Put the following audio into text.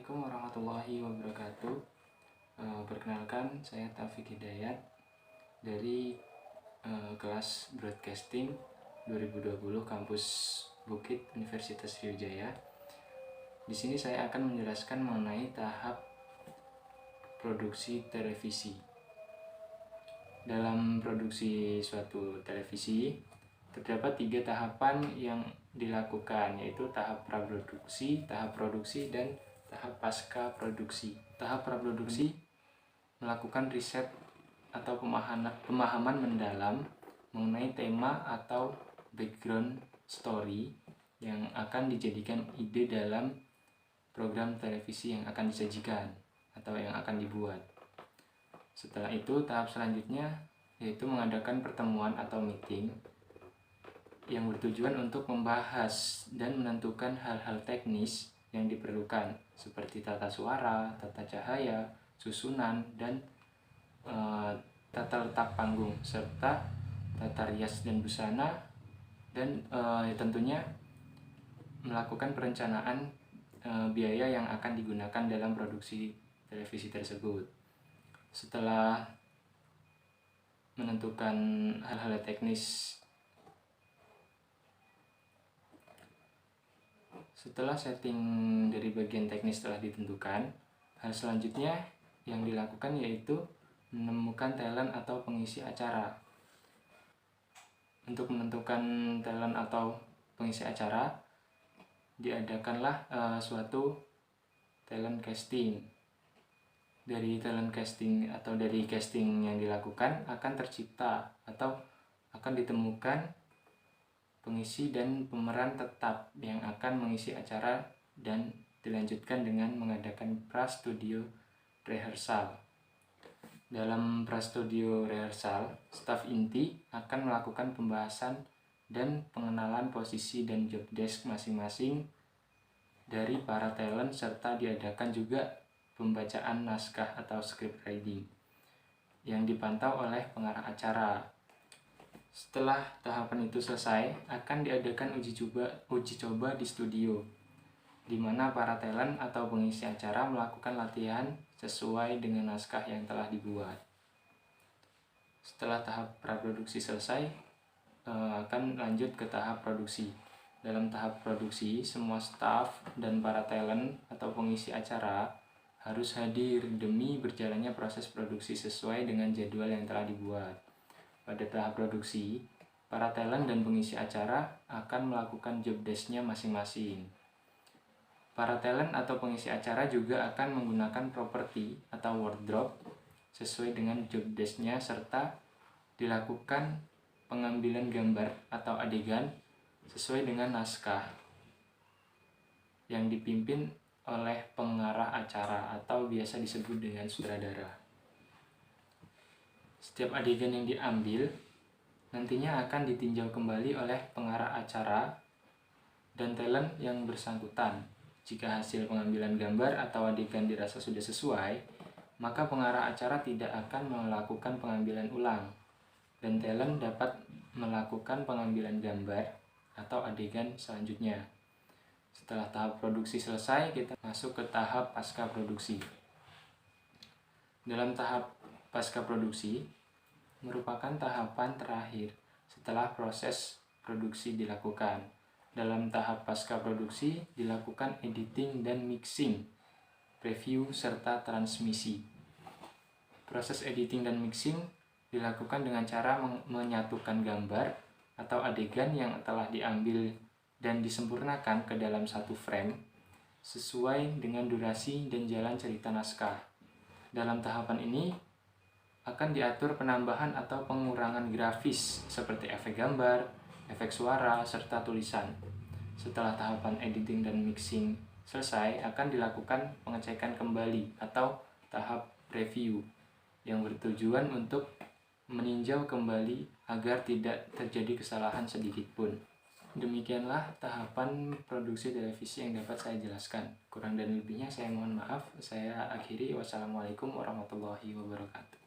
Assalamualaikum warahmatullahi wabarakatuh. Perkenalkan, saya Taufik Hidayat dari kelas Broadcasting 2020 Kampus Bukit Universitas Sriwijaya. Di sini saya akan menjelaskan mengenai tahap produksi televisi. Dalam produksi suatu televisi, terdapat 3 tahapan yang dilakukan, yaitu tahap praproduksi, tahap produksi, dan tahap pasca produksi. Tahap praproduksi melakukan riset atau pemahaman mendalam mengenai tema atau background story yang akan dijadikan ide dalam program televisi yang akan disajikan atau yang akan dibuat. Setelah itu, tahap selanjutnya yaitu mengadakan pertemuan atau meeting yang bertujuan untuk membahas dan menentukan hal-hal teknis yang diperlukan seperti tata suara, tata cahaya, susunan, dan tata letak panggung serta tata rias dan busana, dan tentunya melakukan perencanaan biaya yang akan digunakan dalam produksi televisi tersebut. Setelah menentukan hal-hal teknis, setelah setting dari bagian teknis telah ditentukan, hal selanjutnya yang dilakukan yaitu menemukan talent atau pengisi acara. Untuk menentukan talent atau pengisi acara, diadakanlah suatu talent casting. Dari talent casting atau dari casting yang dilakukan akan tercipta atau akan ditemukan pengisi dan pemeran tetap yang akan mengisi acara, dan dilanjutkan dengan mengadakan pra-studio rehearsal. Dalam pra-studio rehearsal, staf inti akan melakukan pembahasan dan pengenalan posisi dan job desk masing-masing dari para talent, serta diadakan juga pembacaan naskah atau script writing yang dipantau oleh pengarah acara. Setelah tahapan itu selesai, akan diadakan uji coba di studio, di mana para talent atau pengisi acara melakukan latihan sesuai dengan naskah yang telah dibuat. Setelah tahap praproduksi selesai, akan lanjut ke tahap produksi. Dalam tahap produksi, semua staf dan para talent atau pengisi acara harus hadir demi berjalannya proses produksi sesuai dengan jadwal yang telah dibuat. Pada tahap produksi, para talent dan pengisi acara akan melakukan job desk-nya masing-masing. Para talent atau pengisi acara juga akan menggunakan properti atau wardrobe sesuai dengan job desk-nya, serta dilakukan pengambilan gambar atau adegan sesuai dengan naskah yang dipimpin oleh pengarah acara atau biasa disebut dengan sutradara. Setiap adegan yang diambil nantinya akan ditinjau kembali oleh pengarah acara dan talent yang bersangkutan. Jika hasil pengambilan gambar atau adegan dirasa sudah sesuai, maka pengarah acara tidak akan melakukan pengambilan ulang, dan talent dapat melakukan pengambilan gambar atau adegan selanjutnya. Setelah tahap produksi selesai, kita masuk ke tahap pasca produksi. Dalam tahap pasca produksi merupakan tahapan terakhir setelah proses produksi dilakukan. Dalam tahap pasca produksi dilakukan editing dan mixing, preview, serta transmisi. Proses editing dan mixing dilakukan dengan cara menyatukan gambar atau adegan yang telah diambil dan disempurnakan ke dalam satu frame sesuai dengan durasi dan jalan cerita naskah. Dalam tahapan ini akan diatur penambahan atau pengurangan grafis seperti efek gambar, efek suara, serta tulisan. Setelah tahapan editing dan mixing selesai, akan dilakukan pengecekan kembali atau tahap review yang bertujuan untuk meninjau kembali agar tidak terjadi kesalahan sedikit pun. Demikianlah tahapan produksi televisi yang dapat saya jelaskan. Kurang dan lebihnya saya mohon maaf. Saya akhiri. Wassalamualaikum warahmatullahi wabarakatuh.